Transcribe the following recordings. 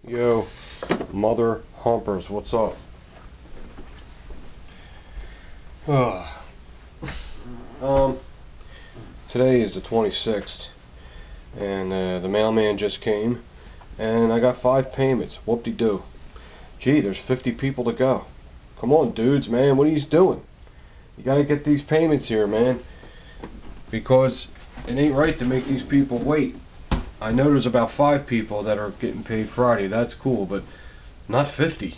Yo, mother humpers, what's up? Today is the 26th, and the mailman just came, and I got 5 payments. Whoop-de-doo. Gee, there's 50 people to go. Come on, dudes, man, what are you doing? You gotta get these payments here, man, because it ain't right to make these people wait. I know there's about 5 people that are getting paid Friday. That's cool, but not 50.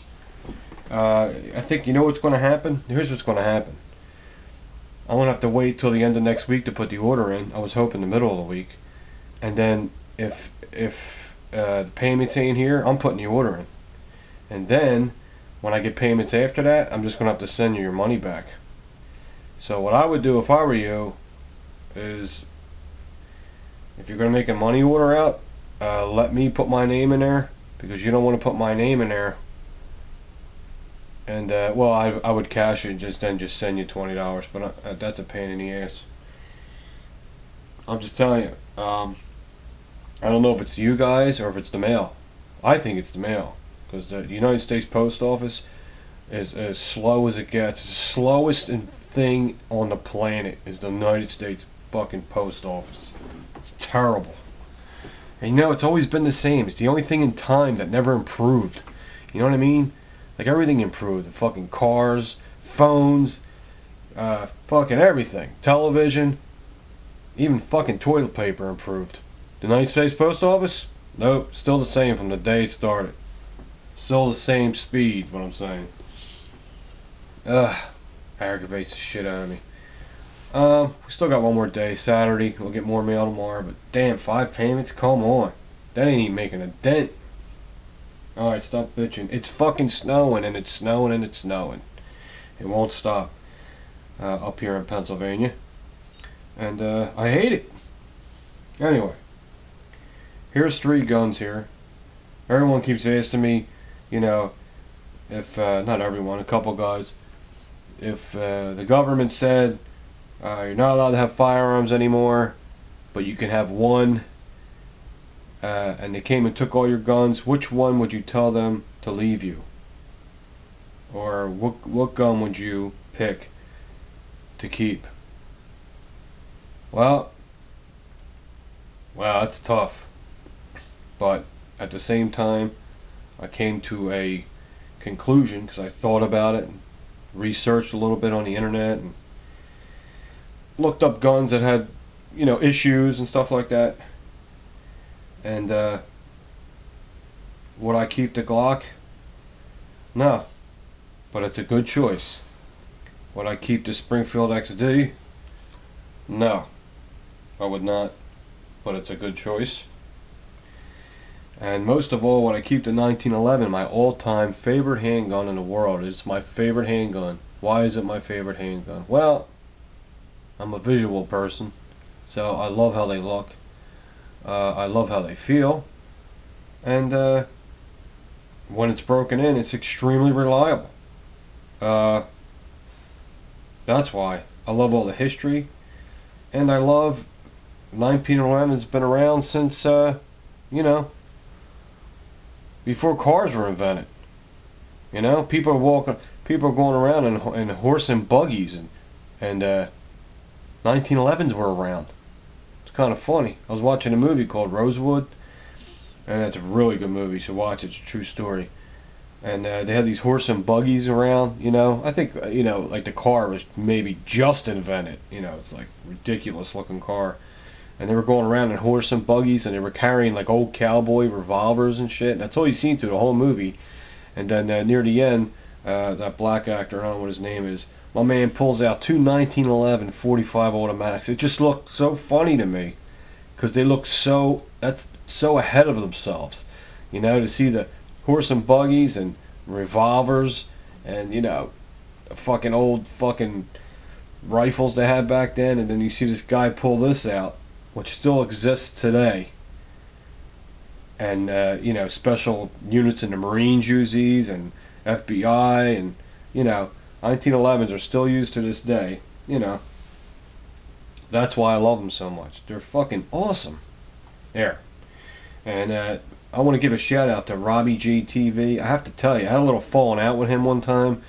I think you know what's going to happen? Here's what's going to happen. I'm going to have to wait till the end of next week to put the order in. I was hoping the middle of the week. And then if the payments ain't here, I'm putting the order in. And then when I get payments after that, I'm just going to have to send you your money back. So what I would do if I were you is, if you're going to make a money order out, let me put my name in there, because you don't want to put my name in there. And well, I would cash it, just send you $20, but that's a pain in the ass. I'm just telling you. I don't know if it's you guys or if it's the mail. I think it's the mail, because the United States Post Office is as slow as it gets. The slowest thing on the planet is the United States fucking Post Office. It's terrible. And you know, it's always been the same. It's the only thing in time that never improved. You know what I mean? Like, everything improved. The fucking cars, phones, fucking everything. Television, even fucking toilet paper improved. The United States Post Office? Nope, still the same from the day it started. Still the same speed, what I'm saying. Aggravates the shit out of me. We still got one more day, Saturday. We'll get more mail tomorrow, but damn, 5 payments? Come on. That ain't even making a dent. Alright, stop bitching. It's fucking snowing, and it's snowing, and it's snowing. It won't stop up here in Pennsylvania. And I hate it. Anyway, here's 3 guns here. Everyone keeps asking me, you know, if, not everyone, a couple guys, if the government said, you're not allowed to have firearms anymore, but you can have one, and they came and took all your guns, which one would you tell them to leave you? Or what gun would you pick to keep? Well, that's tough. But at the same time, I came to a conclusion, because I thought about it and researched a little bit on the internet and looked up guns that had, you know, issues and stuff like that. And would I keep the Glock? No, but it's a good choice. Would I keep the Springfield XD? No, I would not, but it's a good choice. And most of all, would I keep the 1911, my all-time favorite handgun in the world? It's my favorite handgun. Why is it my favorite handgun? Well, I'm a visual person, so I love how they look. I love how they feel. And when it's broken in, it's extremely reliable. That's why. I love all the history. And I love 1911's been around since, you know, before cars were invented. You know, people are going around in horse and buggies, and 1911s were around. It's kind of funny. I was watching a movie called Rosewood, and it's a really good movie, so watch it. It's a true story. And they had these horse and buggies around, you know. I think, you know, like the car was maybe just invented. You know, it's like ridiculous looking car. And they were going around in horse and buggies, and they were carrying like old cowboy revolvers and shit. And that's all you seen through the whole movie. And then near the end, that black actor, I don't know what his name is, my man pulls out 2 1911 45 automatics. It just looked so funny to me, because they look so ahead of themselves. You know, to see the horse and buggies and revolvers and, you know, the fucking old fucking rifles they had back then, and then you see this guy pull this out, which still exists today. And, you know, special units in the Marines use these, and FBI, and, you know, 1911s are still used to this day, you know. That's why I love them so much. They're fucking awesome. There. And I want to give a shout out to Robbie G TV. I have to tell you, I had a little falling out with him one time.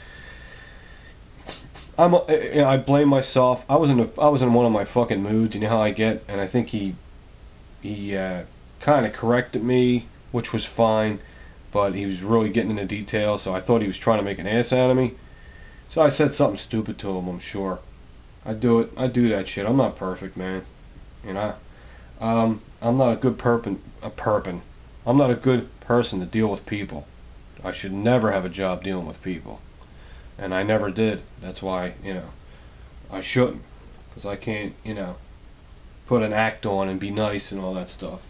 I blame myself. I was in one of my fucking moods. You know how I get, and I think he kind of corrected me, which was fine, but he was really getting into detail. So I thought he was trying to make an ass out of me. So I said something stupid to him. I'm sure. I do it. I do that shit. I'm not perfect, man. You know. I'm not a good I'm not a good person to deal with people. I should never have a job dealing with people. And I never did. That's why, I shouldn't. Because I can't, put an act on and be nice and all that stuff.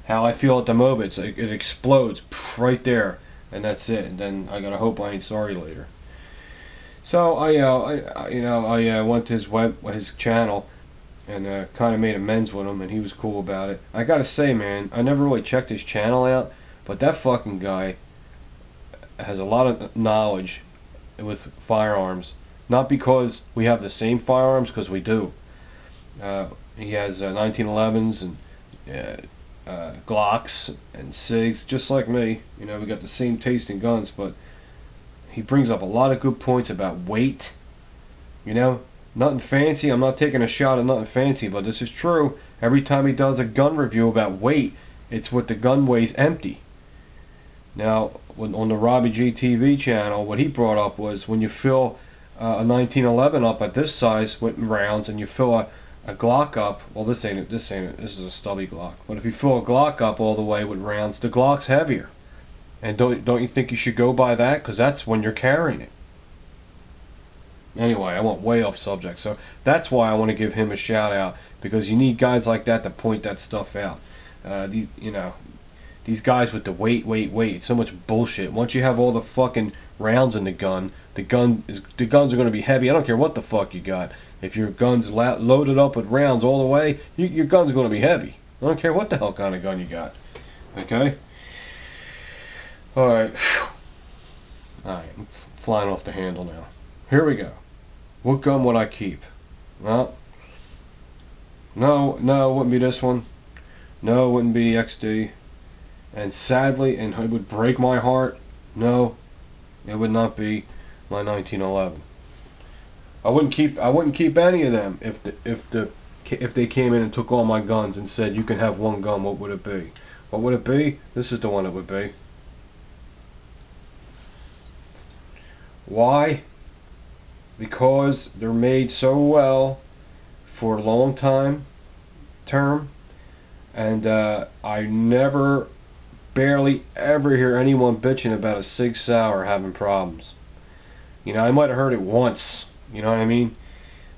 How I feel at the moment, it explodes right there. And that's it. And then I gotta hope I ain't sorry later. So I went to his channel and kind of made amends with him, and he was cool about it. I gotta say, man, I never really checked his channel out, but that fucking guy has a lot of knowledge with firearms. Not because we have the same firearms, because we do. He has 1911s and Glocks and Sigs, just like me. We got the same taste in guns, but he brings up a lot of good points about weight. Nothing fancy. I'm not taking a shot at nothing fancy, but this is true. Every time he does a gun review about weight, it's what the gun weighs empty. Now, on the Robbie G TV channel, what he brought up was when you fill a 1911 up at this size with rounds, and you fill a Glock up. Well, this ain't it. This is a stubby Glock. But if you fill a Glock up all the way with rounds, the Glock's heavier. And don't you think you should go by that? Because that's when you're carrying it. Anyway, I went way off subject. So that's why I want to give him a shout out, because you need guys like that to point that stuff out. These guys with the weight, so much bullshit. Once you have all the fucking rounds in the gun, the guns are going to be heavy. I don't care what the fuck you got. If your gun's loaded up with rounds all the way, your gun's going to be heavy. I don't care what the hell kind of gun you got. Okay? Alright. Alright, I'm flying off the handle now. Here we go. What gun would I keep? Well, no, it wouldn't be this one. No, it wouldn't be XD. And sadly, and it would break my heart, no, it would not be my 1911. I wouldn't keep any of them if they came in and took all my guns and said you can have one gun. What would it be? What would it be? This is the one it would be. Why? Because they're made so well for a long term, and I barely ever hear anyone bitching about a Sig Sauer having problems. I might have heard it once. You know what I mean?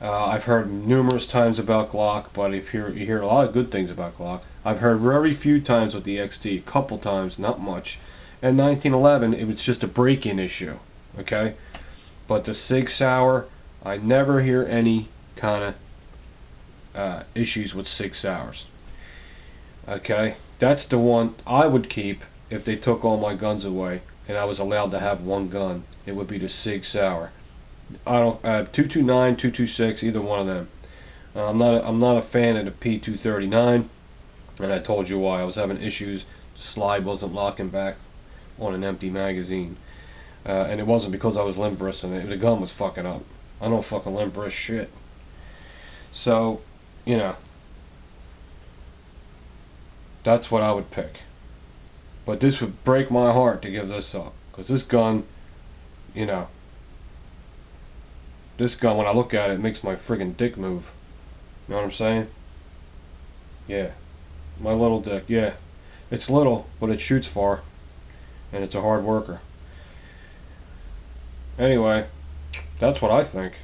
I've heard numerous times about Glock, but you hear a lot of good things about Glock. I've heard very few times with the XD, a couple times, not much. And 1911, it was just a break-in issue. Okay? But the Sig Sauer, I never hear any kind of issues with Sig Sauers. Okay? That's the one I would keep if they took all my guns away and I was allowed to have one gun. It would be the Sig Sauer. I don't 229, 226, either one of them. I'm not a fan of the P239, and I told you why. I was having issues. The slide wasn't locking back on an empty magazine. And it wasn't because I was limp wristing it. The gun was fucking up. I don't fucking limp wrist shit. So, that's what I would pick. But this would break my heart to give this up. Because this gun, this gun, when I look at it, makes my friggin' dick move. You know what I'm saying? Yeah. My little dick, yeah. It's little, but it shoots far. And it's a hard worker. Anyway, that's what I think.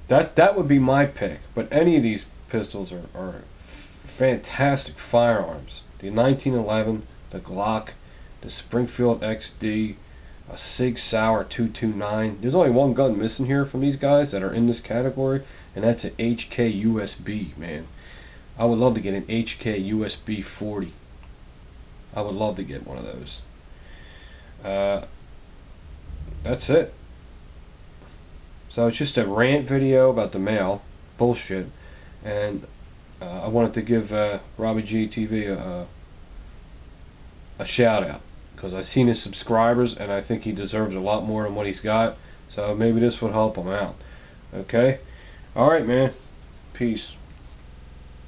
That would be my pick. But any of these pistols are fantastic firearms. The 1911, the Glock, the Springfield XD, a Sig Sauer 229. There's only one gun missing here from these guys that are in this category, and that's an HK USB, man. I would love to get an HK USB 40. I would love to get one of those. That's it. So it's just a rant video about the mail. Bullshit. And I wanted to give Robbie G TV a shout out because I've seen his subscribers and I think he deserves a lot more than what he's got. So maybe this would help him out. Okay? Alright, man. Peace.